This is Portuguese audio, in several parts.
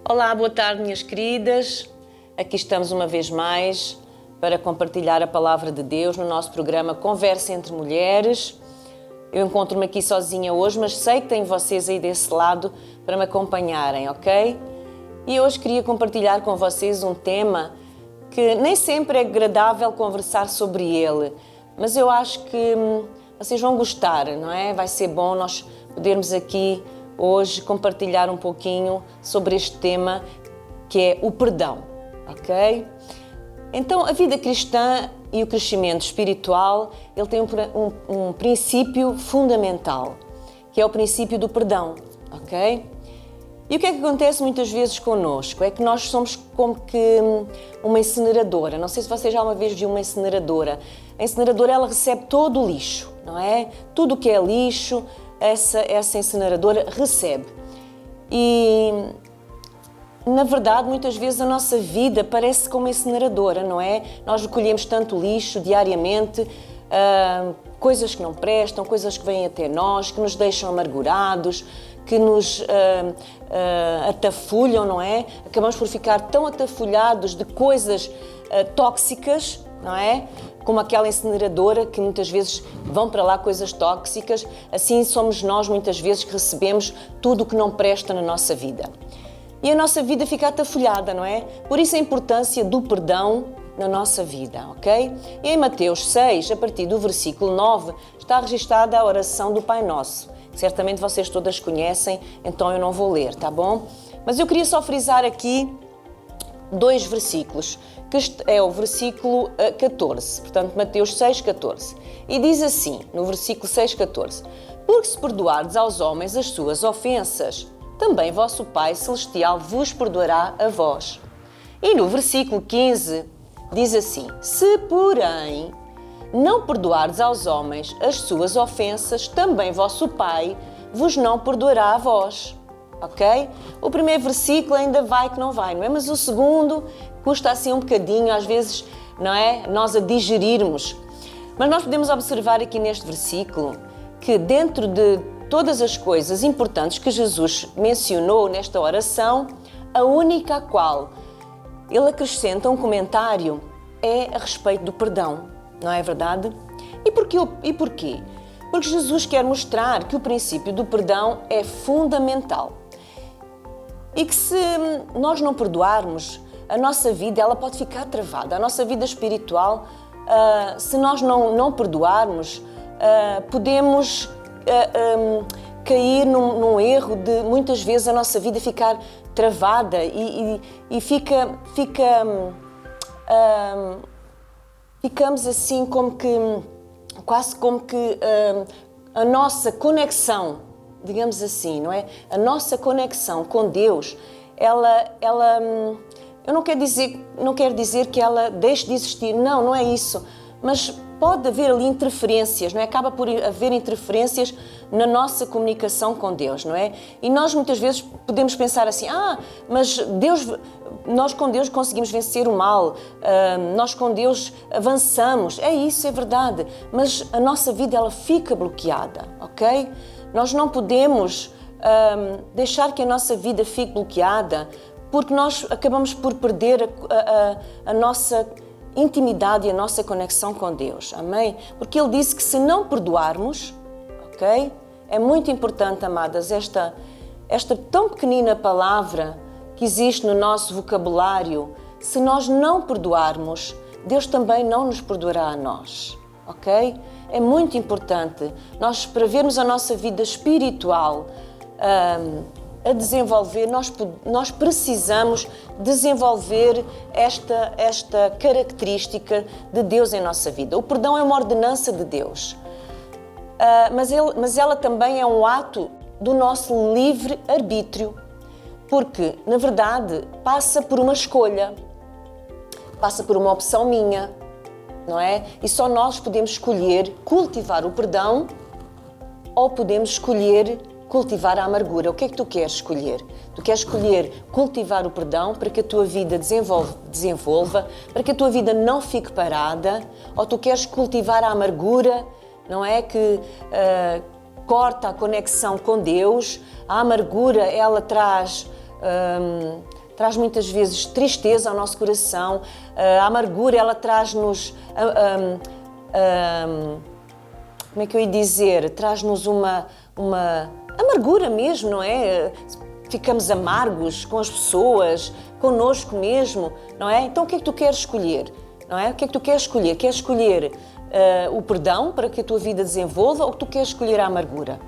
Olá, boa tarde, minhas queridas. Aqui estamos uma vez mais para compartilhar a palavra de Deus no nosso programa Conversa entre Mulheres. Eu encontro-me aqui sozinha hoje, mas sei que tenho vocês aí desse lado para me acompanharem, ok? E hoje queria compartilhar com vocês um tema que nem sempre é agradável conversar sobre ele, mas eu acho que vocês vão gostar, não é? Vai ser bom nós podermos aqui hoje compartilhar um pouquinho sobre este tema que é o perdão, ok? Então, a vida cristã e o crescimento espiritual, ele tem um princípio fundamental, que é o princípio do perdão, ok? E o que é que acontece muitas vezes connosco? É que nós somos como que uma incineradora. Não sei se vocês já uma vez viram uma incineradora. A incineradora, ela recebe todo o lixo, não é? Tudo o que é lixo, essa incineradora recebe. E, na verdade, muitas vezes a nossa vida parece como uma incineradora, não é? Nós recolhemos tanto lixo diariamente, coisas que não prestam, coisas que vêm até nós, que nos deixam amargurados, que nos atafulham, não é? Acabamos por ficar tão atafulhados de coisas tóxicas, não é? Como aquela incineradora que muitas vezes vão para lá coisas tóxicas, assim somos nós muitas vezes que recebemos tudo o que não presta na nossa vida. E a nossa vida fica atafulhada, não é? Por isso a importância do perdão na nossa vida, ok? E em Mateus 6, a partir do versículo 9, está registada a oração do Pai Nosso. Certamente vocês todas conhecem, então eu não vou ler, tá bom? Mas eu queria só frisar aqui 2 versículos, que é o versículo 14, portanto Mateus 6, 14. E diz assim, no versículo 6, 14: Porque se perdoardes aos homens as suas ofensas, também vosso Pai Celestial vos perdoará a vós. E no versículo 15 diz assim: Se, porém, não perdoardes aos homens as suas ofensas, também vosso Pai vos não perdoará a vós. Ok? O primeiro versículo ainda vai que não vai, não é? Mas o segundo custa assim um bocadinho, às vezes, não é? Nós a digerirmos. Mas nós podemos observar aqui neste versículo que dentro de todas as coisas importantes que Jesus mencionou nesta oração, a única a qual ele acrescenta um comentário é a respeito do perdão, não é verdade? E porquê? Porque Jesus quer mostrar que o princípio do perdão é fundamental. E que se nós não perdoarmos, a nossa vida ela pode ficar travada. A nossa vida espiritual, se nós não perdoarmos, podemos cair num erro de muitas vezes a nossa vida ficar travada e ficamos assim quase como que a nossa conexão, digamos assim, não é? A nossa conexão com Deus, eu não quero dizer que ela deixe de existir, não é isso, mas pode haver ali interferências, não é? Acaba por haver interferências na nossa comunicação com Deus, não é? E nós muitas vezes podemos pensar assim, mas nós com Deus conseguimos vencer o mal, nós com Deus avançamos, é isso, é verdade, mas a nossa vida ela fica bloqueada, ok? Nós não podemos deixar que a nossa vida fique bloqueada porque nós acabamos por perder a nossa intimidade e a nossa conexão com Deus, amém? Porque Ele disse que se não perdoarmos, ok? É muito importante, amadas, esta tão pequenina palavra que existe no nosso vocabulário, se nós não perdoarmos, Deus também não nos perdoará a nós, ok? É muito importante nós, para vermos a nossa vida espiritual a desenvolver, nós precisamos desenvolver esta característica de Deus em nossa vida. O perdão é uma ordenança de Deus, mas ela também é um ato do nosso livre arbítrio, porque, na verdade, passa por uma escolha, passa por uma opção minha, não é? E só nós podemos escolher cultivar o perdão ou podemos escolher cultivar a amargura. O que é que tu queres escolher? Tu queres escolher cultivar o perdão para que a tua vida desenvolva, para que a tua vida não fique parada, ou tu queres cultivar a amargura, não é? Que corta a conexão com Deus. A amargura, ela traz muitas vezes tristeza ao nosso coração. A amargura, ela traz-nos... como é que eu ia dizer? Traz-nos uma amargura mesmo, não é? Ficamos amargos com as pessoas, connosco mesmo, não é? Então o que é que tu queres escolher? Não é? O que é que tu queres escolher? Queres escolher o perdão para que a tua vida desenvolva ou tu queres escolher a amargura?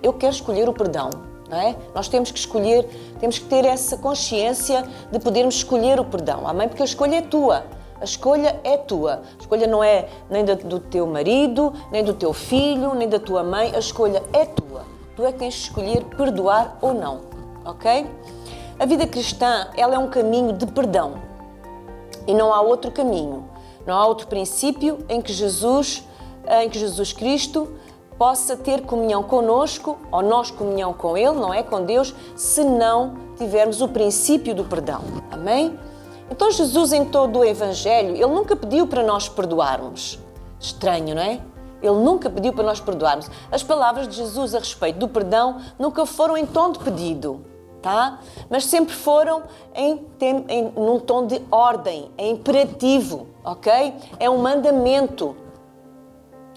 Eu quero escolher o perdão, não é? Nós temos que escolher, temos que ter essa consciência de podermos escolher o perdão, amém? Porque a escolha é tua. A escolha é tua. A escolha não é nem do teu marido, nem do teu filho, nem da tua mãe. A escolha é tua. Tu é que tens de escolher perdoar ou não, ok? A vida cristã, ela é um caminho de perdão. E não há outro caminho. Não há outro princípio em que Jesus Cristo possa ter comunhão conosco, ou nós comunhão com Ele, não é? Com Deus, se não tivermos o princípio do perdão. Amém? Então Jesus, em todo o Evangelho, Ele nunca pediu para nós perdoarmos. Estranho, não é? Ele nunca pediu para nós perdoarmos. As palavras de Jesus a respeito do perdão nunca foram em tom de pedido, tá? Mas sempre foram num tom de ordem, é imperativo, ok? É um mandamento,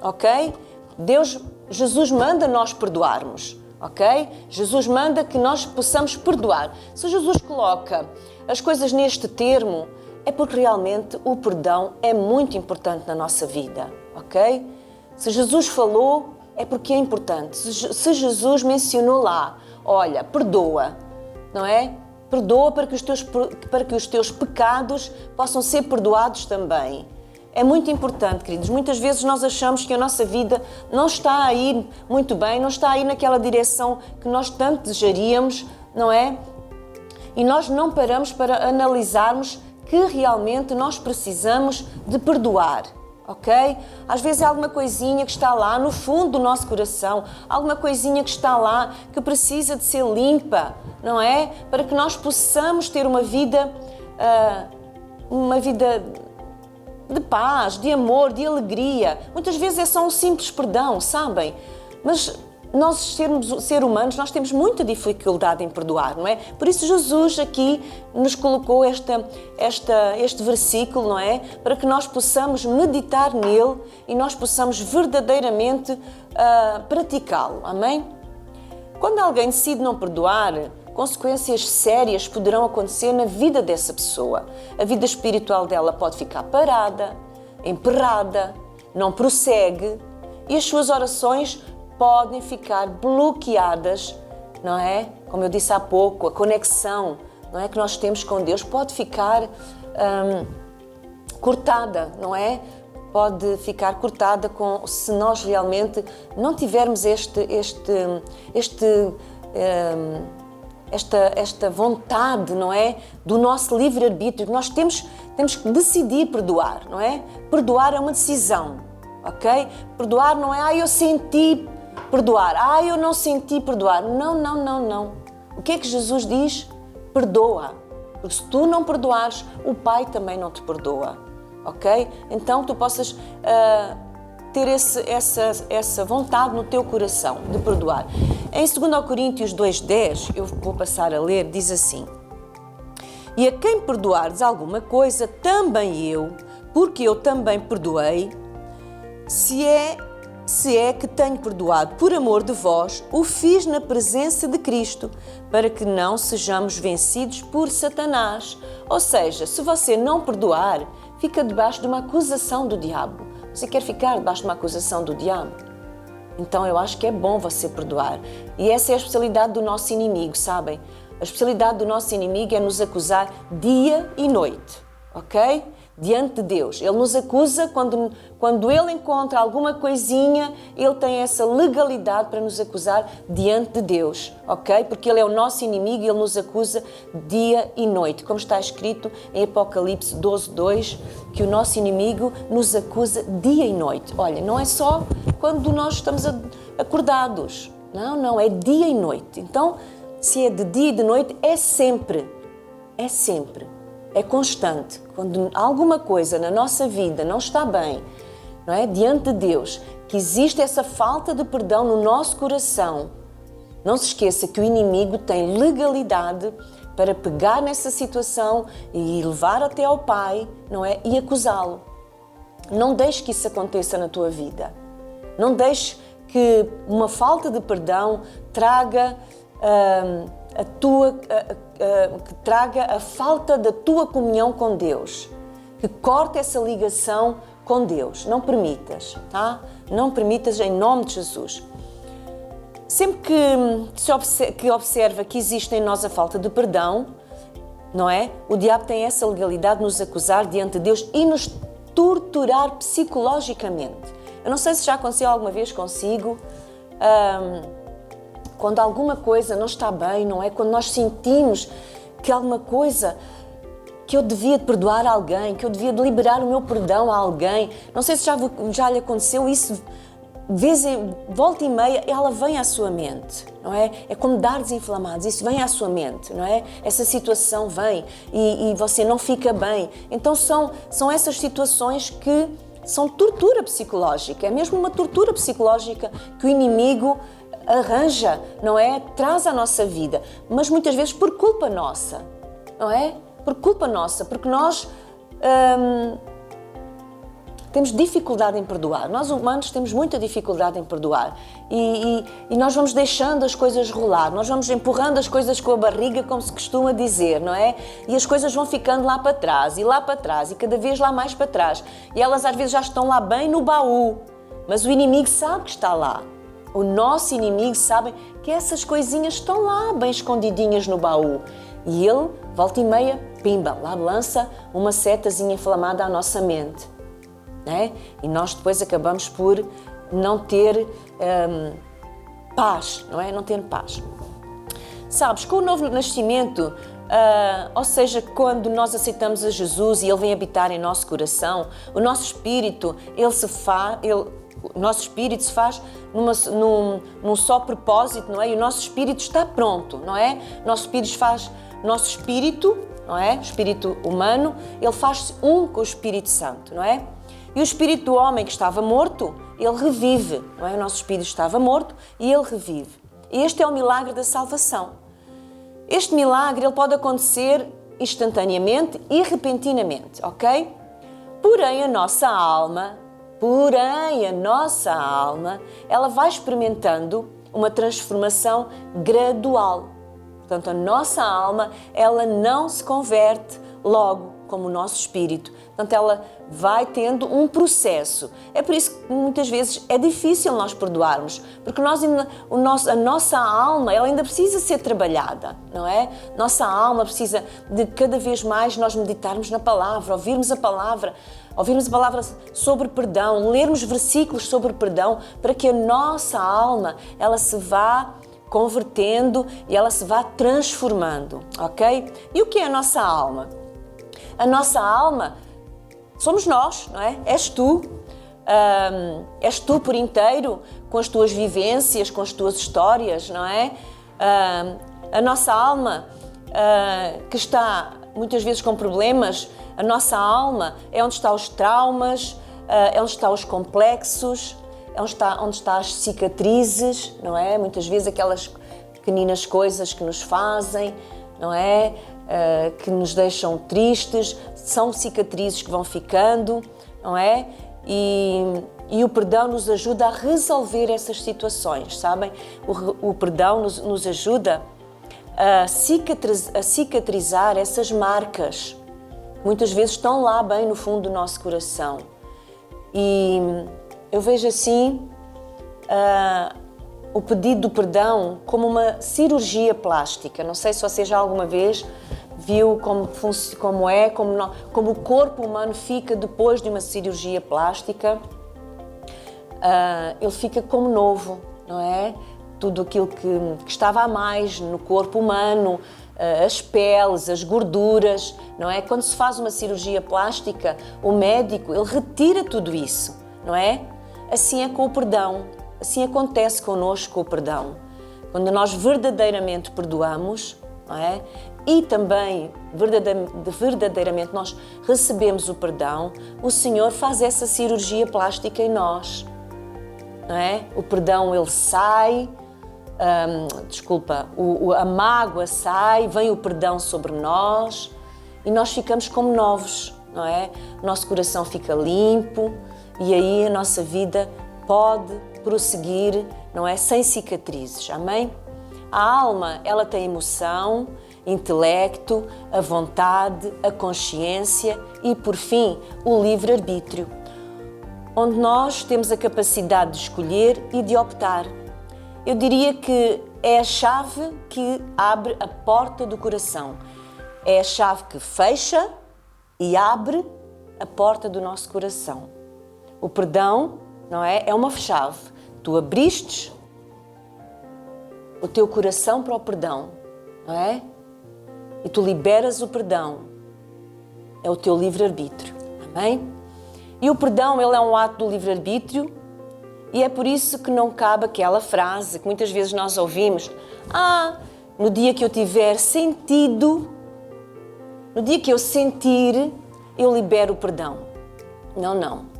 ok? Jesus manda nós perdoarmos, ok? Jesus manda que nós possamos perdoar. Se Jesus coloca as coisas neste termo, é porque realmente o perdão é muito importante na nossa vida, ok? Se Jesus falou, é porque é importante. Se Jesus mencionou lá, olha, perdoa, não é? Perdoa para que os teus pecados possam ser perdoados também. É muito importante, queridos. Muitas vezes nós achamos que a nossa vida não está a ir muito bem, não está a ir naquela direção que nós tanto desejaríamos, não é? E nós não paramos para analisarmos que realmente nós precisamos de perdoar, ok? Às vezes é alguma coisinha que está lá no fundo do nosso coração, alguma coisinha que está lá que precisa de ser limpa, não é? Para que nós possamos ter uma vida de paz, de amor, de alegria. Muitas vezes é só um simples perdão, sabem? Mas nós, seres humanos, nós temos muita dificuldade em perdoar, não é? Por isso Jesus aqui nos colocou este versículo, não é? Para que nós possamos meditar nele e nós possamos verdadeiramente praticá-lo, amém? Quando alguém decide não perdoar, consequências sérias poderão acontecer na vida dessa pessoa. A vida espiritual dela pode ficar parada, emperrada, não prossegue e as suas orações podem ficar bloqueadas, não é? Como eu disse há pouco, a conexão, não é, que nós temos com Deus pode ficar cortada, não é? Pode ficar cortada se nós realmente não tivermos esta vontade, não é? Do nosso livre-arbítrio. Nós temos que decidir perdoar, não é? Perdoar é uma decisão, ok? Perdoar não é, eu senti perdoar, eu não senti perdoar. Não. O que é que Jesus diz? Perdoa. Porque se tu não perdoares, o Pai também não te perdoa, ok? Então tu possas ter essa vontade no teu coração de perdoar. Em 2 Coríntios 2:10, eu vou passar a ler, diz assim: E a quem perdoardes alguma coisa, também eu, porque eu também perdoei, se é que tenho perdoado por amor de vós, o fiz na presença de Cristo, para que não sejamos vencidos por Satanás. Ou seja, se você não perdoar, fica debaixo de uma acusação do diabo. Você quer ficar debaixo de uma acusação do diabo? Então eu acho que é bom você perdoar. E essa é a especialidade do nosso inimigo, sabem? A especialidade do nosso inimigo é nos acusar dia e noite, ok? diante de Deus. Ele nos acusa quando ele encontra alguma coisinha, ele tem essa legalidade para nos acusar diante de Deus, ok? Porque ele é o nosso inimigo e ele nos acusa dia e noite, como está escrito em Apocalipse 12:2, que o nosso inimigo nos acusa dia e noite. Olha, não é só quando nós estamos acordados, não, é dia e noite. Então, se é de dia e de noite, é sempre, é constante. Quando alguma coisa na nossa vida não está bem, não é? Diante de Deus, que existe essa falta de perdão no nosso coração, não se esqueça que o inimigo tem legalidade para pegar nessa situação e levar até ao Pai, não é? E acusá-lo. Não deixe que isso aconteça na tua vida. Não deixe que uma falta de perdão traga que traga a falta da tua comunhão com Deus, que corte essa ligação com Deus. Não permitas, tá? Não permitas em nome de Jesus. Sempre que observa que existe em nós a falta de perdão, não é? O diabo tem essa legalidade de nos acusar diante de Deus e nos torturar psicologicamente. Eu não sei se já aconteceu alguma vez consigo, quando alguma coisa não está bem, não é? Quando nós sentimos que alguma coisa, que eu devia perdoar alguém, que eu devia liberar o meu perdão a alguém. Não sei se já lhe aconteceu isso, volta e meia, ela vem à sua mente, não é? É como dardos inflamados, isso vem à sua mente, não é? Essa situação vem e você não fica bem. Então são essas situações que são tortura psicológica, é mesmo uma tortura psicológica que o inimigo arranja, não é? Traz à nossa vida, mas muitas vezes por culpa nossa, não é? Por culpa nossa, porque nós temos dificuldade em perdoar. Nós humanos temos muita dificuldade em perdoar e nós vamos deixando as coisas rolar, nós vamos empurrando as coisas com a barriga, como se costuma dizer, não é? E as coisas vão ficando lá para trás e cada vez lá mais para trás. E elas às vezes já estão lá bem no baú, mas o inimigo sabe que está lá. O nosso inimigo sabe que essas coisinhas estão lá bem escondidinhas no baú. E ele, volta e meia, pimba, lá lança uma setazinha inflamada à nossa mente. Né? E nós depois acabamos por não ter paz, não é? Não ter paz. Sabes, com o novo nascimento, ou seja, quando nós aceitamos a Jesus e Ele vem habitar em nosso coração, o nosso espírito, o nosso espírito se faz num só propósito, não é? E o nosso espírito está pronto, não é? Nosso espírito, não é? O espírito humano, ele faz-se um com o Espírito Santo, não é? E o espírito do homem que estava morto, ele revive, não é? O nosso espírito estava morto e ele revive. E este é o milagre da salvação. Este milagre, ele pode acontecer instantaneamente e repentinamente, ok? Porém, a nossa alma, ela vai experimentando uma transformação gradual. Portanto, a nossa alma, ela não se converte logo como o nosso espírito. Portanto, ela vai tendo um processo. É por isso que muitas vezes é difícil nós perdoarmos, porque a nossa alma, ela ainda precisa ser trabalhada, não é? Nossa alma precisa de cada vez mais nós meditarmos na palavra, ouvirmos a palavra sobre perdão, lermos versículos sobre perdão, para que a nossa alma, ela se vá convertendo e ela se vá transformando, ok? E o que é a nossa alma? A nossa alma somos nós, não é? És tu por inteiro, com as tuas vivências, com as tuas histórias, não é? A nossa alma que está muitas vezes com problemas, a nossa alma é onde estão os traumas, é onde estão os complexos, é onde estão as cicatrizes, não é? Muitas vezes aquelas pequeninas coisas que nos fazem, não é? Que nos deixam tristes, são cicatrizes que vão ficando, não é? E o perdão nos ajuda a resolver essas situações, sabem? O perdão nos ajuda a cicatrizar essas marcas. Muitas vezes estão lá bem no fundo do nosso coração. E eu vejo assim o pedido do perdão como uma cirurgia plástica. Não sei se vocês já alguma vez viu como o corpo humano fica depois de uma cirurgia plástica. Ele fica como novo, não é? Tudo aquilo que estava a mais no corpo humano, as peles, as gorduras, não é? Quando se faz uma cirurgia plástica, o médico, ele retira tudo isso, não é? Assim é com o perdão, assim acontece connosco com o perdão. Quando nós verdadeiramente perdoamos, não é? E também verdadeiramente nós recebemos o perdão, o Senhor faz essa cirurgia plástica em nós, não é? O perdão, ele sai, a mágoa sai, vem o perdão sobre nós e nós ficamos como novos, não é? O nosso coração fica limpo e aí a nossa vida pode prosseguir, não é? Sem cicatrizes, amém? A alma, ela tem emoção, intelecto, a vontade, a consciência e, por fim, o livre-arbítrio, onde nós temos a capacidade de escolher e de optar. Eu diria que é a chave que abre a porta do coração. É a chave que fecha e abre a porta do nosso coração. O perdão, não é? É uma chave. Tu abristes o teu coração para o perdão, não é? E tu liberas o perdão. É o teu livre-arbítrio. Amém? E o perdão, ele é um ato do livre-arbítrio e é por isso que não cabe aquela frase que muitas vezes nós ouvimos: no dia que eu tiver sentido, no dia que eu sentir, eu libero o perdão. Não, não.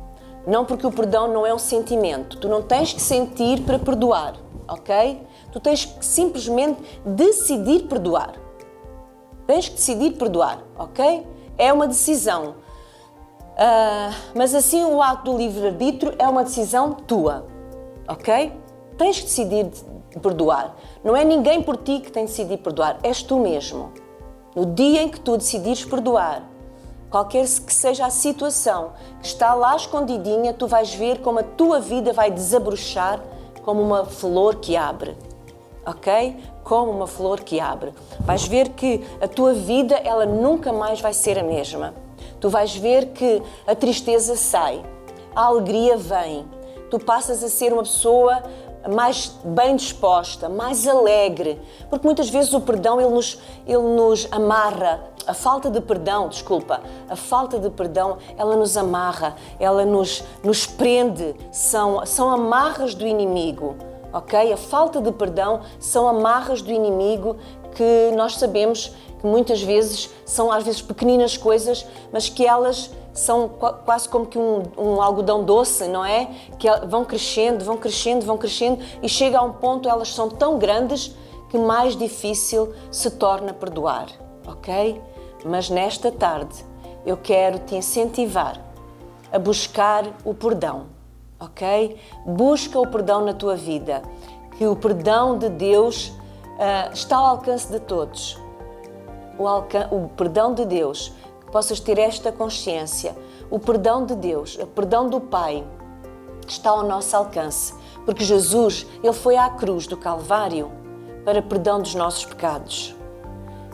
Não, porque o perdão não é um sentimento. Tu não tens que sentir para perdoar, ok? Tu tens que simplesmente decidir perdoar. Tens que decidir perdoar, ok? É uma decisão. Mas assim o ato do livre-arbítrio é uma decisão tua, ok? Tens que decidir perdoar. Não é ninguém por ti que tem de decidir perdoar, és tu mesmo. No dia em que tu decidires perdoar, qualquer que seja a situação que está lá escondidinha, tu vais ver como a tua vida vai desabrochar como uma flor que abre, ok? Como uma flor que abre. Vais ver que a tua vida, ela nunca mais vai ser a mesma. Tu vais ver que a tristeza sai, a alegria vem, tu passas a ser uma pessoa mais bem disposta, mais alegre, porque muitas vezes o perdão ele nos amarra, a falta de perdão, ela nos amarra, ela nos prende, são amarras do inimigo, ok? A falta de perdão são amarras do inimigo que nós sabemos que muitas vezes são às vezes pequeninas coisas, mas que elas são quase como que um algodão doce, não é? Que vão crescendo e chega a um ponto elas são tão grandes que mais difícil se torna perdoar, ok? Mas nesta tarde eu quero te incentivar a buscar o perdão, ok? Busca o perdão na tua vida, que o perdão de Deus está ao alcance de todos. O perdão de Deus, que possas ter esta consciência, o perdão de Deus, o perdão do Pai, está ao nosso alcance, porque Jesus, Ele foi à cruz do Calvário para perdão dos nossos pecados.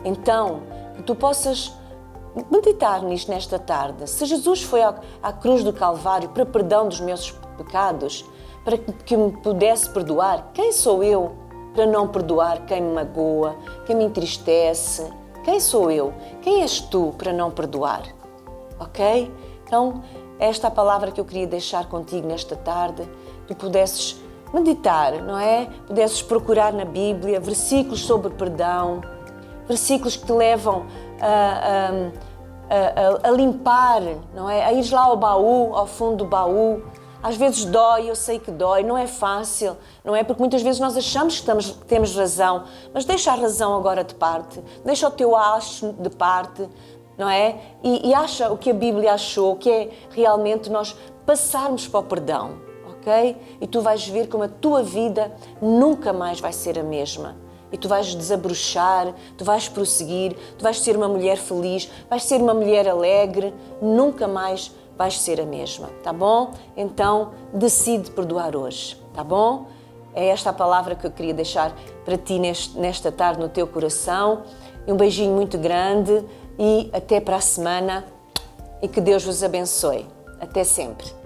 Então, que tu possas meditar nisto nesta tarde. Se Jesus foi à cruz do Calvário para perdão dos meus pecados, para que me pudesse perdoar, quem sou eu para não perdoar quem me magoa, quem me entristece? Quem sou eu? Quem és tu para não perdoar? Ok? Então, esta é a palavra que eu queria deixar contigo nesta tarde. Tu pudesses meditar, não é? Pudesses procurar na Bíblia versículos sobre perdão, versículos que te levam a limpar, não é? A ir lá ao baú, ao fundo do baú. Às vezes dói, eu sei que dói, não é fácil, não é? Porque muitas vezes nós achamos que temos razão, mas deixa a razão agora de parte, deixa o teu acho de parte, não é? E acha o que a Bíblia achou, que é realmente nós passarmos para o perdão, ok? E tu vais ver como a tua vida nunca mais vai ser a mesma. E tu vais desabrochar, tu vais prosseguir, tu vais ser uma mulher feliz, vais ser uma mulher alegre, nunca mais vais ser a mesma, tá bom? Então, decide perdoar hoje, tá bom? É esta a palavra que eu queria deixar para ti nesta tarde no teu coração e um beijinho muito grande e até para a semana e que Deus vos abençoe. Até sempre.